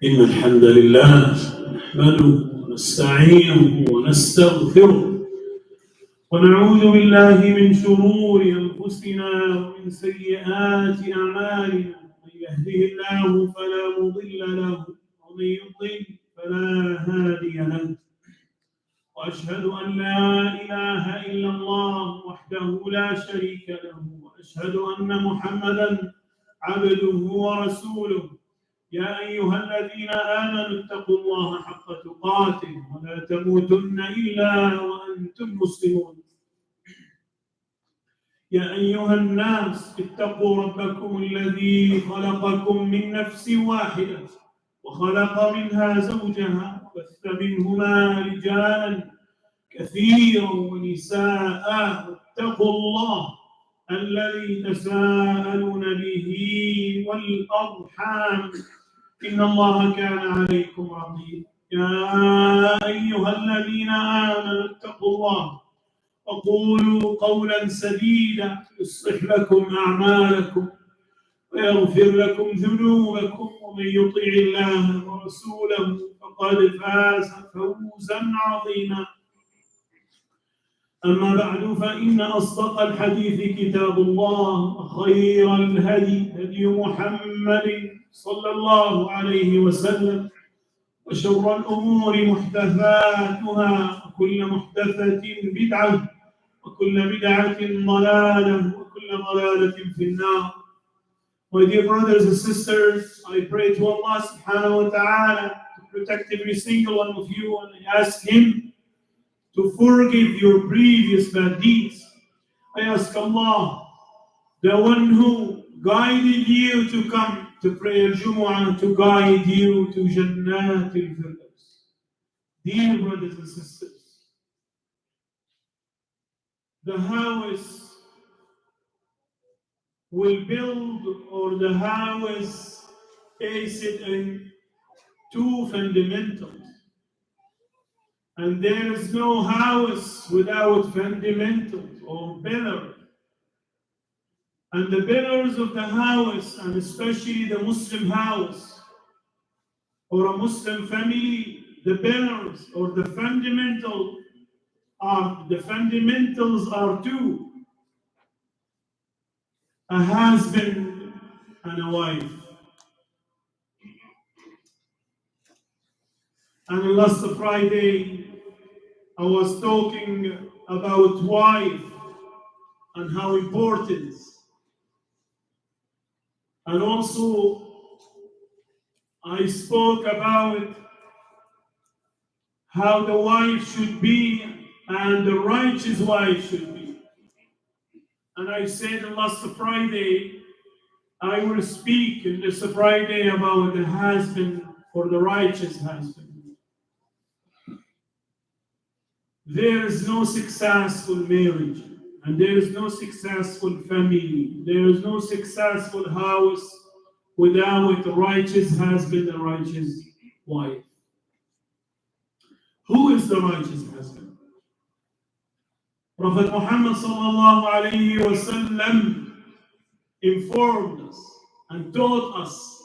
إن الحمد لله نحمده ونستعينه ونستغفره ونعوذ بالله من شرور أنفسنا ومن سيئات أعمالنا. من يهده الله فلا مضل له ومن يضلل فلا هادي له. وأشهد أن لا إله إلا الله وحده لا شريك له وأشهد أن محمدًا عبده ورسوله. يا أيها الذين آمنوا اتقوا الله حق تقاته ولا تموتن إلا وأنتم مسلمون. يا أيها الناس اتقوا ربكم الذي خلقكم من نفس واحدة وخلق منها زوجها وبث منهما رجالا كثيرا ونساء. اتقوا الله الذي تساءلون به والأرحام إن الله كان عليكم رقيبا. يا أيها الذين آمنوا اتقوا الله وقولوا قولا سديدا يصلح لكم أعمالكم ويغفر لكم ذنوبكم ومن يطع الله ورسوله فقد فاز فوزا عظيما. أما بعد فإن أصدق الحديث كتاب الله وخير الهدي هدي محمد صلى الله عليه وسلم وشر الأمور محدثاتها وكل محدثة بدعة وكل بدعة ضلالة وكل ضلالة في النار. My dear brothers and sisters, I pray to Allah subhanahu wa ta'ala to protect every single one of you, and I ask Him to forgive your previous bad deeds. I ask Allah, the one who guided you to come to prayer Jumu'ah, to guide you to Jannat al-Firdaus. Dear brothers and sisters, the house will build, or the house is it in two fundamentals. And there is no house without fundamentals or pillars. And the pillars of the house, and especially the Muslim house or a Muslim family, the pillars or the fundamentals are two: a husband and a wife. And last Friday, I was talking about wife and how important. And also, I spoke about how the wife should be and the righteous wife should be. And I said last Friday, I will speak in this Friday about the husband, or the righteous husband. There is no successful marriage, and there is no successful family, there is no successful house without a righteous husband and righteous wife. Who is the righteous husband? Prophet Muhammad sallallahu alayhi wa sallam informed us and taught us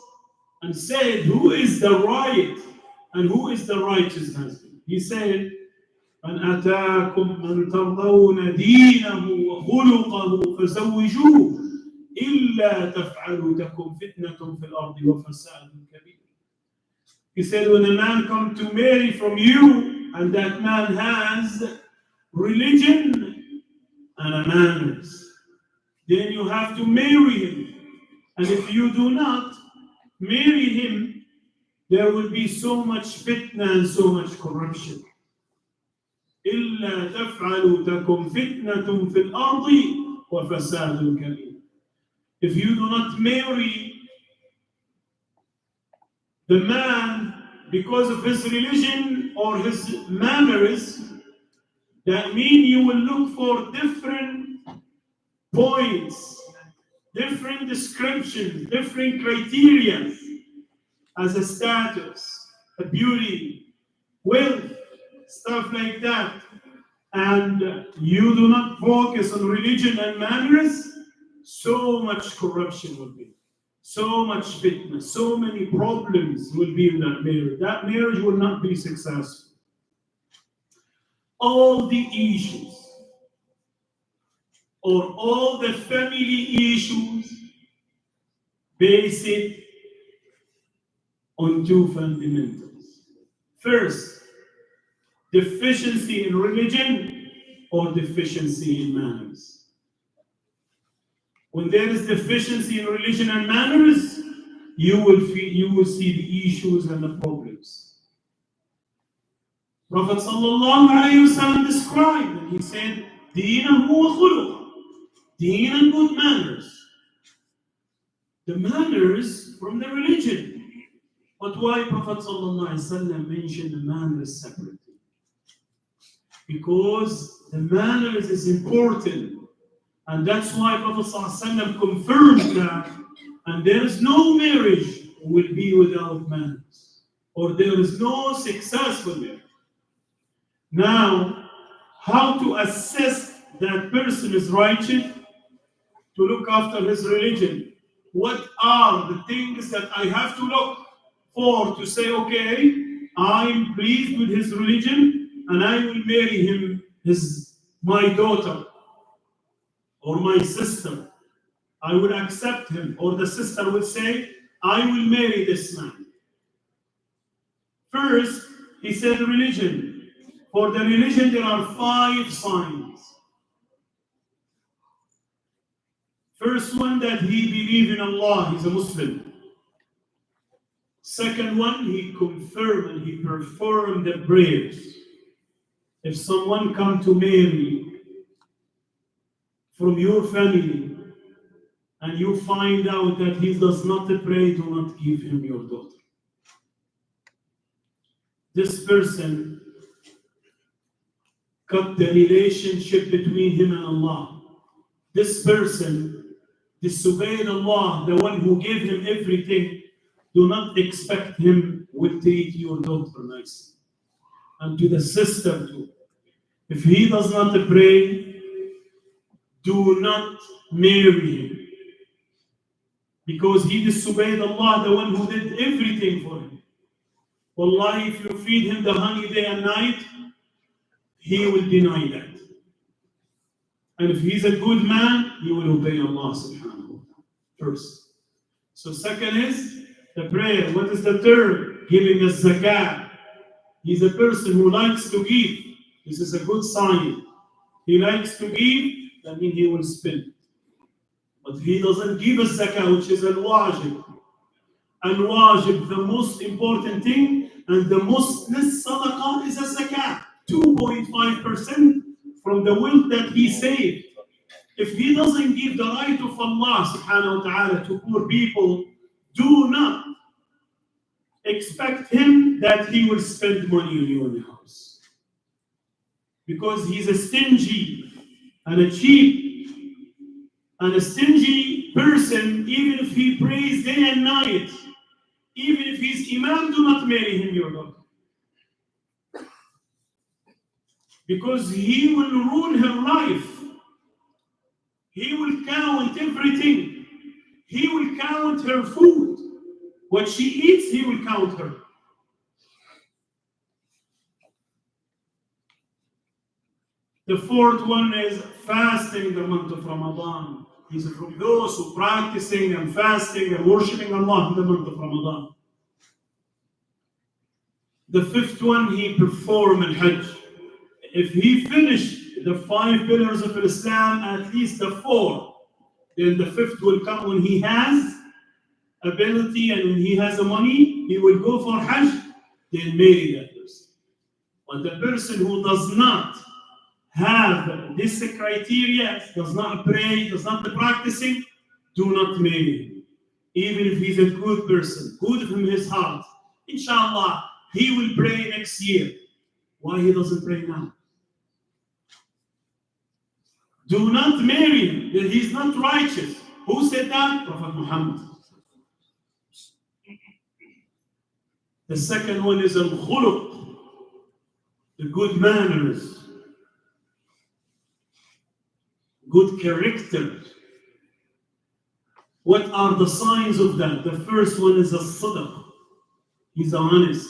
and said, who is the right and who is the righteous husband? He said, من أتاكم من ترضون دينه وخلقه فزوجوه إلا تفعلوا تكن فتنة في الأرض وفساد كبير. He said, when a man comes to marry from you, and that man has religion and manners, then you have to marry him. And if you do not marry him, there will be so much fitna and so much corruption. إلا تفعلوا تكن فتنة في الأرض وفساد كبير. If you do not marry the man because of his religion or his manners, that means you will look for different points, different descriptions, different criteria as a status, a beauty, wealth, stuff like that, and you do not focus on religion and manners, so much corruption will be. So much fitness, so many problems will be in that marriage. That marriage will not be successful. All the issues or all the family issues base it on two fundamentals. First, deficiency in religion or deficiency in manners. When there is deficiency in religion and manners, you will see the issues and the problems. Prophet sallallahu alaihi wasallam described and he said, "Deenan huwa khuluq." Deen and good manners. The manners from the religion. But why Prophet sallallahu alaihi wasallam mentioned the manners separately? Because the manners is important. And that's why Prophet ﷺ confirmed that, and there is no marriage will be without manners, or there is no successful marriage. Now, how to assess that person is righteous? To look after his religion. What are the things that I have to look for to say, okay, I'm pleased with his religion, and I will marry him, my daughter, or my sister, I will accept him. Or the sister will say, I will marry this man. First, he said religion. For the religion, there are 5 signs. First one, that he believes in Allah, he's a Muslim. Second one, he confirmed and he performed the prayers. If someone come to marry from your family, and you find out that he does not pray, do not give him your daughter. This person cut the relationship between him and Allah. This person disobeyed Allah, the one who gave him everything. Do not expect him will treat your daughter nicely. And to the sister too. If he does not pray, do not marry him. Because he disobeyed Allah, the one who did everything for him. Wallahi, if you feed him the honey day and night, he will deny that. And if he's a good man, he will obey Allah subhanahu wa ta'ala. First. So second is the prayer. What is the third? Giving a zakah. He's a person who likes to give. This is a good sign. He likes to give, that means he will spend. But if he doesn't give a zakah, which is al-wajib. Al-wajib, the most important thing, and the most sadaqah is a zakah. 2.5% from the wealth that he saved. If he doesn't give the right of Allah subhanahu wa ta'ala to poor people, do not expect him that he will spend money on you in the house. Because he's a stingy and a cheap and a stingy person. Even if he prays day and night, even if he's imam, do not marry him, your daughter. Because he will ruin her life. He will count everything. He will count her food. What she eats, he will count her. The fourth one is fasting the month of Ramadan. He's from those who practicing and fasting and worshiping Allah in the month of Ramadan. The fifth one, he performed al-Hajj. If he finished the 5 pillars of Islam, at least the 4, then the fifth will come when he has ability and when he has the money, he will go for Hajj, then marry that person. But the person who does not have this criteria, does not pray, does not practicing, do not marry him. Even if he's a good person, good from his heart, inshallah, he will pray next year. Why he doesn't pray now? Do not marry him. He's not righteous. Who said that? Prophet Muhammad. The second one is al-khuluq, the good manners, good character. What are the signs of that? The first one is a sadaq. He's honest.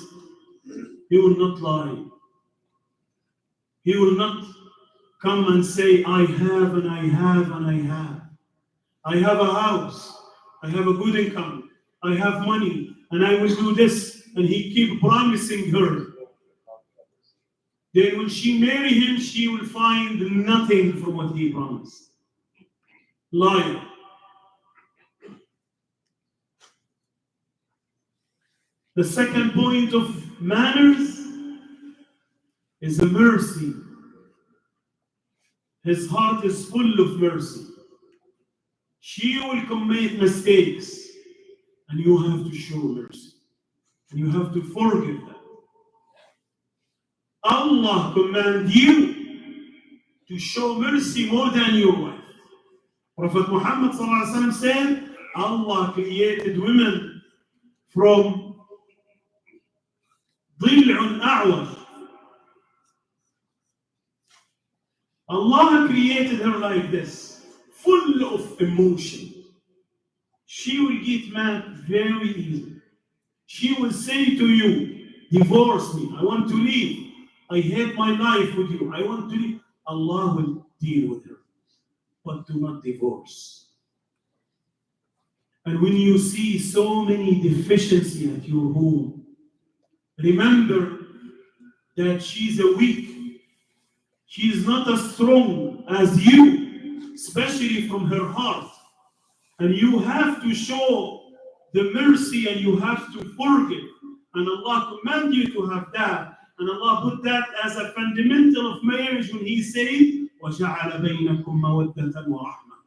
He will not lie. He will not come and say, I have and I have and I have. I have a house. I have a good income. I have money. And I will do this. And he keep promising her. Then when she marry him, she will find nothing from what he promised. Liar. The second point of manners is a mercy. His heart is full of mercy. She will commit mistakes, and you have to show mercy. And you have to forgive them. Allah commands you to show mercy more than your wife. Prophet Muhammad ﷺ said, Allah created women from ضلع أعوج. Allah created her like this, full of emotion. She will get mad very easily. She will say to you, divorce me, I want to leave. I hate my life with you, I want to leave. Allah will deal with her, but do not divorce. And when you see so many deficiencies at your home, remember that she's a weak. She is not as strong as you, especially from her heart. And you have to show the mercy and you have to forgive. And Allah command you to have that. And Allah put that as a fundamental of marriage when He said, وَجَعَلَ بَيْنَكُمْ مَوَدَّةً وَرَحْمَةً.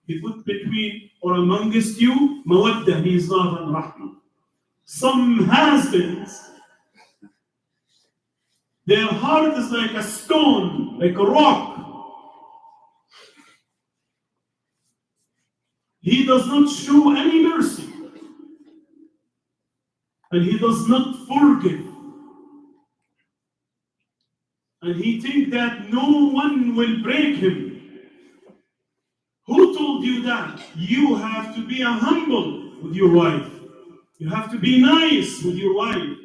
He put between or amongst you mawaddah, His love and rahmah. Some husbands, their heart is like a stone, like a rock. He does not show any mercy. And he does not forgive. And he thinks that no one will break him. Who told you that? You have to be humble with your wife. You have to be nice with your wife.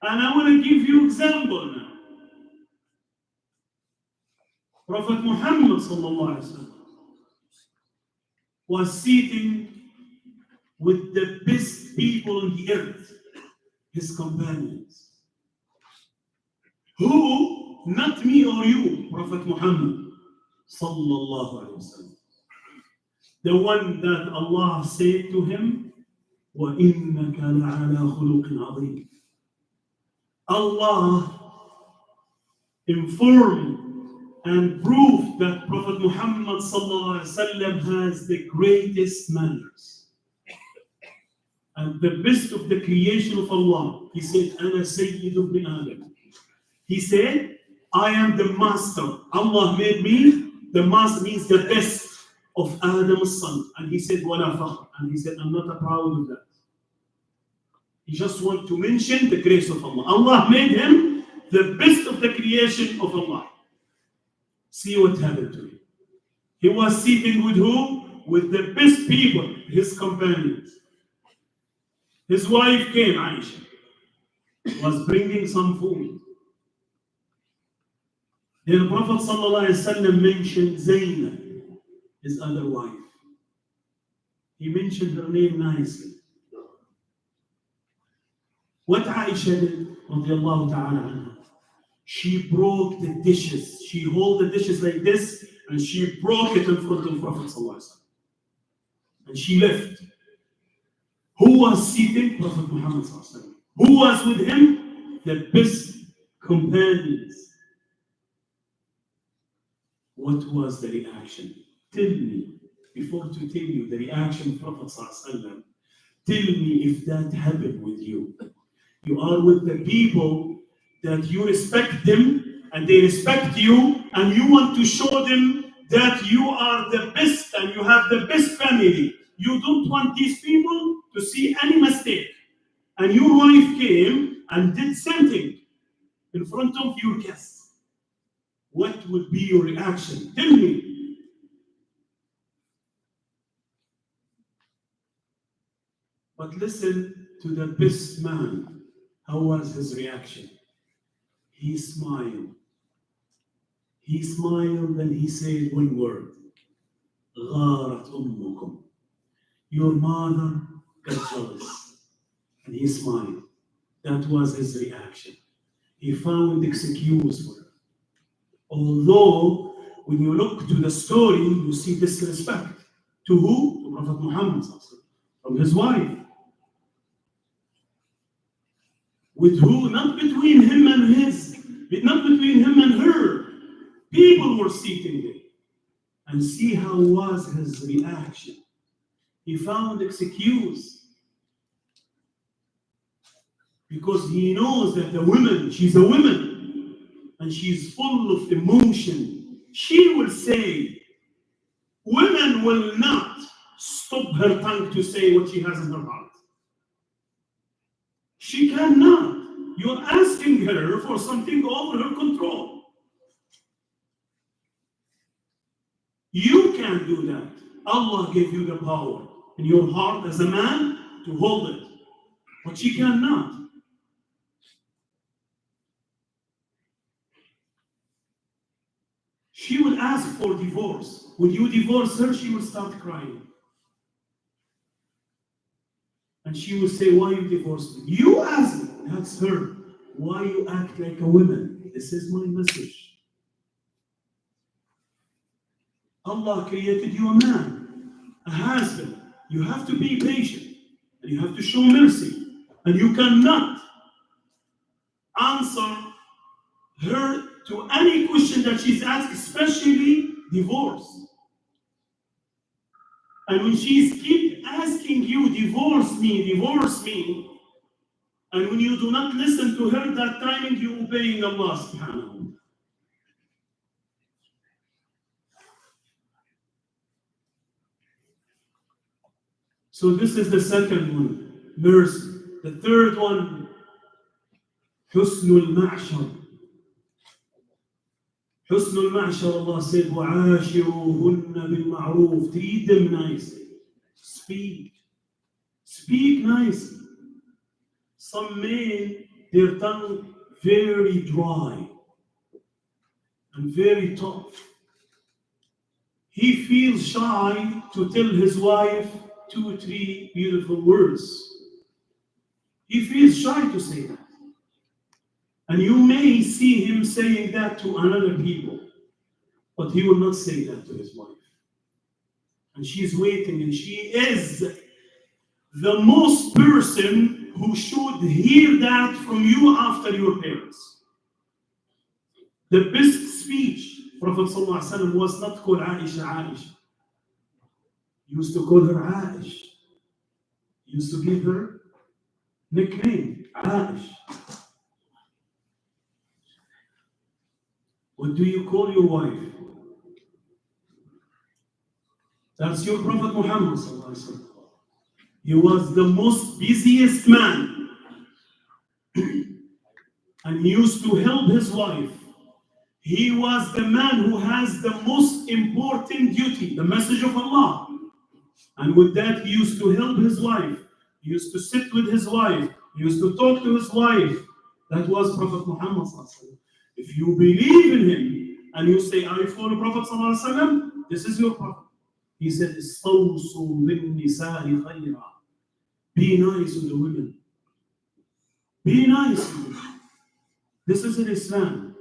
And I want to give you example now. Prophet Muhammad sallallahu alaihi wasallam was sitting with the best people on the earth, his companions. Who? Not me or you, Prophet Muhammad sallallahu alaihi wasallam. The one that Allah said to him, وَإِنَّكَ لَعَلَى خُلُقٍ عَظِيمٍ. Allah informed and proved that Prophet Muhammad sallallahu alaihi wasallam has the greatest manners and the best of the creation of Allah. He said, أَنَا سَيِّدُ بْنِ آدَمٍ. He said, I am the master. Allah made me, the master means the best of Adam's son. And he said, وَلَا فَخْرٍ. And he said, I'm not proud of that. He just want to mention the grace of Allah. Allah made him the best of the creation of Allah. See what happened to him. He was sitting with who? With the best people, his companions. His wife came, Aisha, was bringing some food. Then Prophet ﷺ mentioned Zainab, his other wife. He mentioned her name nicely. What Aisha did, radiallahu ta'ala anha, she broke the dishes. She held the dishes like this, and she broke it in front of Prophet ﷺ. And she left. Who was sitting? Prophet Muhammad ﷺ. Who was with him? The best companions. What was the reaction? Tell me, before to tell you the reaction of Prophet ﷺ, tell me if that happened with you. You are with the people that you respect them and they respect you, and you want to show them that you are the best and you have the best family. You don't want these people to see any mistake. And your wife came and did something in front of your guests. What would be your reaction? Tell me. But listen to the best man. How was his reaction? He smiled. He smiled and he said one word. غارت أمكم. Your mother got jealous. And he smiled. That was his reaction. He found excuse for her. Although, when you look to the story, you see disrespect. To who? To Prophet Muhammad, from his wife. With who? Not between him and not between him and her. People were sitting there. And see how was his reaction. He found excuse. Because he knows that the woman, she's a woman, and she's full of emotion. She will say, women will not stop her tongue to say what she has in her heart. She cannot. You're asking her for something over her control. You can't do that. Allah gave you the power in your heart as a man to hold it. But she cannot. She will ask for divorce. Will you divorce her? She will start crying. And she will say, why you divorced me? You ask me. That's her. Why you act like a woman? This is my message. Allah created you a man, a husband. You have to be patient. And you have to show mercy. And you cannot answer her to any question that she's asked, especially divorce. And when she's keep asking you, divorce me, and when you do not listen to her, that time you're obeying Allah subhanahu wa ta'ala. So this is the second one, mercy. The third one, husnul ma'shar. Husnul ma'shar, Allah said, وَعَاشِرُوهُنَّ بِالْمَعْرُوفِ. Treat them nicely. Speak nicely. Some men, their tongue very dry and very tough. He feels shy to tell his wife 2 or 3 beautiful words. He feels shy to say that. And you may see him saying that to another people, but he will not say that to his wife. And she's waiting, and she is the most person who should hear that from you after your parents. The best speech, Prophet ﷺ was not called Aisha. He used to call her Aish. He used to give her nickname, Aish. What do you call your wife? That's your Prophet Muhammad sallallahu alaihi wasallam. He was the most busiest man. And he used to help his wife. He was the man who has the most important duty, the message of Allah. And with that, he used to help his wife. He used to sit with his wife. He used to talk to his wife. That was Prophet Muhammad sallallahu alaihi wasallam. If you believe in him and you say, I follow Prophet sallallahu alaihi wasallam, this is your Prophet. He said, "Istawsu bin nisa'i khayra." Be nice to the women. Be nice to them. This is in Islam.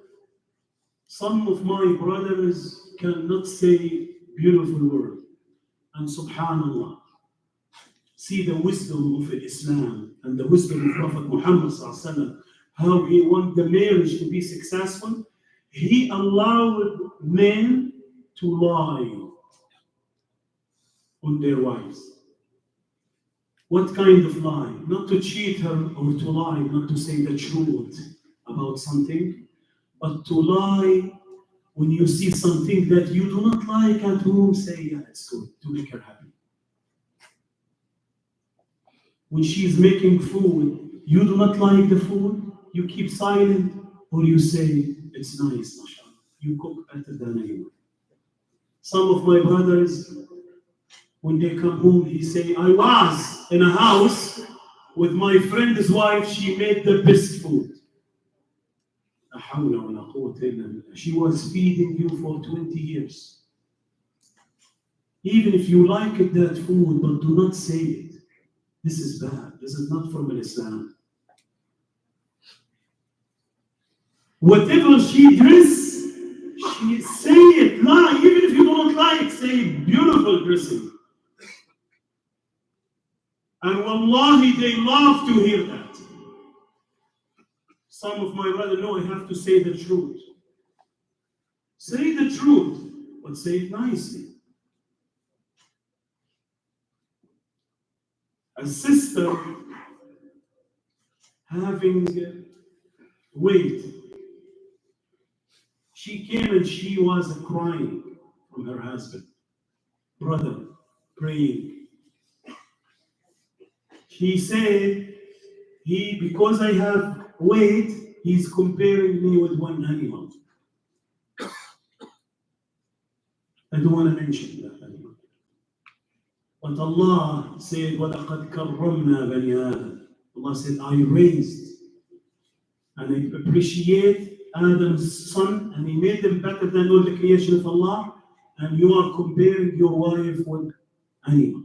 Some of my brothers cannot say beautiful words. And subhanallah, see the wisdom of Islam and the wisdom of Prophet Muhammad sallallahu alaihi wasallam, how he want the marriage to be successful. He allowed men to lie on their wives. What kind of lie? Not to cheat her or to lie, not to say the truth about something, but to lie when you see something that you do not like at home, say, yeah, it's good, to make her happy. When she's making food, you do not like the food, you keep silent, or you say, it's nice, mashallah. You cook better than anyone. Some of my brothers, When they come home, he say, I was in a house with my friend's wife, she made the best food. She was feeding you for 20 years. Even if you like that food, but do not say it. This is bad. This is not from Islam. Whatever she dress, she say it. Lie. Even if you don't like, say beautiful dressing. And wallahi, they love to hear that. Some of my brothers know I have to say the truth. Say the truth, but say it nicely. A sister having weight, she came and she was crying from her husband. Brother, praying. She said, because I have weight, he's comparing me with one animal. I don't want to mention that animal. But Allah said, وَلَقَدْ كَرَّمْنَا بَنِي آدَمَ. Allah said, I raised and I appreciate Adam's son, and he made them better than all the creation of Allah, and you are comparing your wife with animal.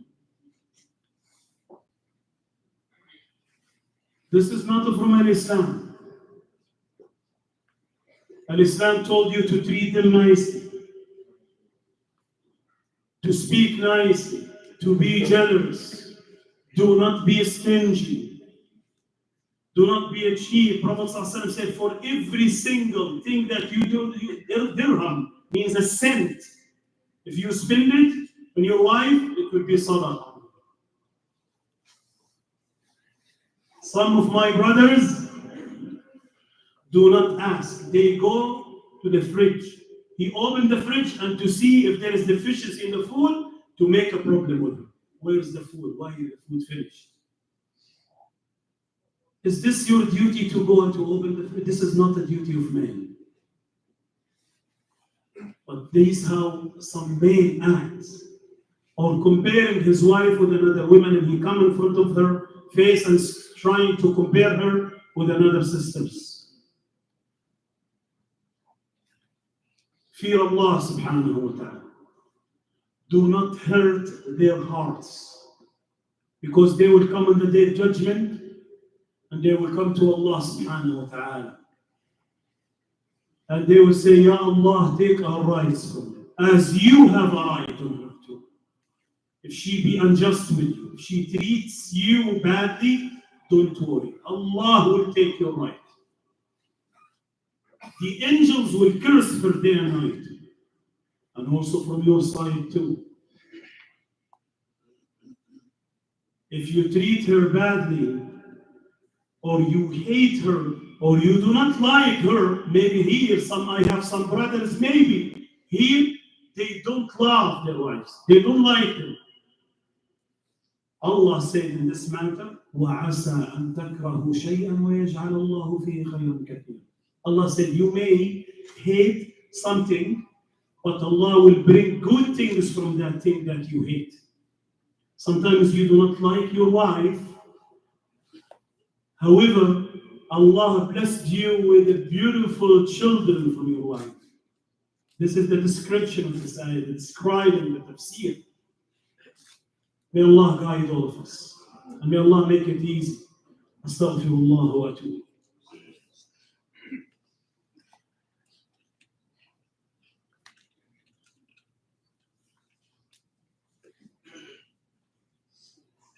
This is not from Islam. Islam told you to treat them nicely, to speak nicely, to be generous. Do not be stingy. Do not be a cheap. Prophet ﷺ said, for every single thing that you do, dirham means a cent. If you spend it on your wife, it would be sadaqah. Some of my brothers do not ask. They go to the fridge. He opened the fridge and to see if there is deficiency in the food, to make a problem with him. Where is the food? Why is the food finished? Is this your duty to go and to open the fridge? This is not the duty of man. But this is how some man acts. Or comparing his wife with another woman, and he come in front of her face and trying to compare her with another sisters. Fear Allah subhanahu wa ta'ala. Do not hurt their hearts, because they will come on the day of judgment and they will come to Allah subhanahu wa ta'ala. And they will say, Ya Allah, take our rights from her, as you have a right on her too. If she be unjust with you, if she treats you badly, don't worry. Allah will take your right. The angels will curse her day and night. And also from your side too. If you treat her badly, or you hate her, or you do not like her, maybe here, I have some brothers, maybe here, they don't love their wives. They don't like them. Allah said in this matter, وَعَسَىٰ أَن تَكْرَهُ شَيْئًا وَيَجْعَلَ اللَّهُ فِيهِ خَيْرًا كَثِيرًا. Allah said, you may hate something, but Allah will bring good things from that thing that you hate. Sometimes you do not like your wife. However, Allah blessed you with beautiful children from your wife. This is the description of this ayah, described in the tafsir. May Allah guide all of us. And may Allah make it easy. Astaghfirullah wa atubu.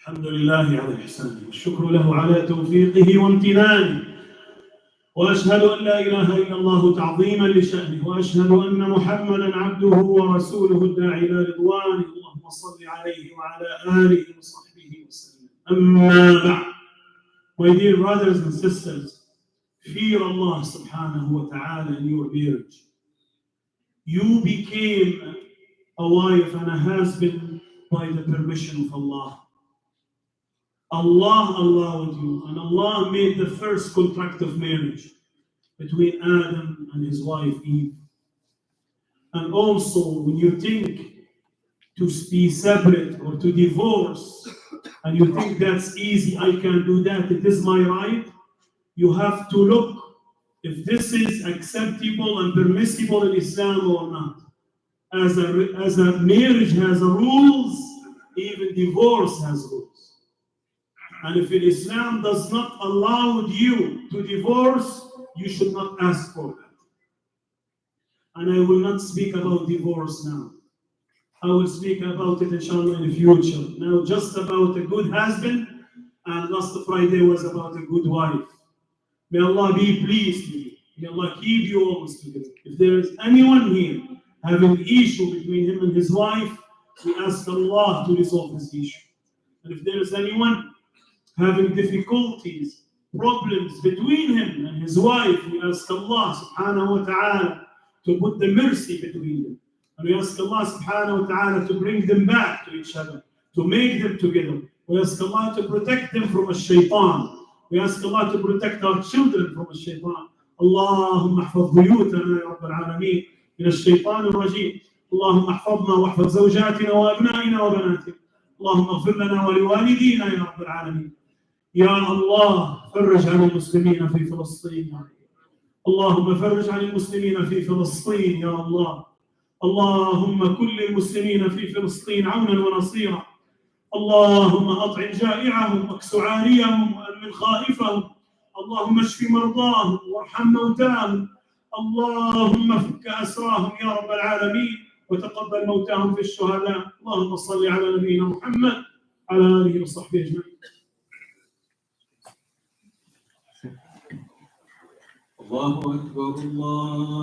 الحمد لله على إحسانه والشكر له على توفيقه وامتنانه وأشهد أن لا إله إلا الله تعظيما لشأنه وأشهد أن محمدا عبده ورسوله الداعي إلى رضوانه اللهم صل عليه وعلى آله وصحبه وسلم أما بعد. My dear brothers and sisters, fear Allah subhanahu wa ta'ala in your marriage. You became a wife and a husband by the permission of Allah. Allah allowed you, and Allah made the first contract of marriage between Adam and his wife Eve. And also, when you think to be separate or to divorce, and you think that's easy, I can do that, it is my right, you have to look if this is acceptable and permissible in Islam or not. As a marriage has rules, even divorce has rules. And if Islam does not allow you to divorce, you should not ask for that. And I will not speak about divorce now. I will speak about it inshallah in the future. Now just about a good husband, and last Friday was about a good wife. May Allah be pleased with you. May Allah keep you always together. If there is anyone here having an issue between him and his wife, we ask Allah to resolve this issue. And if there is anyone having difficulties, problems between him and his wife, we ask Allah subhanahu wa ta'ala to put the mercy between them. And we ask Allah subhanahu wa ta'ala to bring them back to each other, to make them together. We ask Allah to protect them from الشيطان. We ask Allah to protect our children from الشيطان. اللهم احفظ بيوتنا يا رب العالمين من الشيطان الرجيم. اللهم احفظنا واحفظ زوجاتنا وابنائنا وبناتنا. اللهم اغفر لنا ولوالدينا يا رب العالمين. يا الله فرج عن المسلمين في فلسطين. اللهم فرج عن المسلمين في فلسطين يا الله. اللهم كن للمسلمين في فلسطين عونا ونصيرا. اللهم أطعم جائعهم واكس عاريهم وأمن خائفهم. اللهم اشف مرضاهم وارحم موتاهم. اللهم فك أسراهم يا رب العالمين وتقبل موتاهم في الشهداء. اللهم صل على نبينا محمد على آله وصحبه أجمعين. الله أكبر الله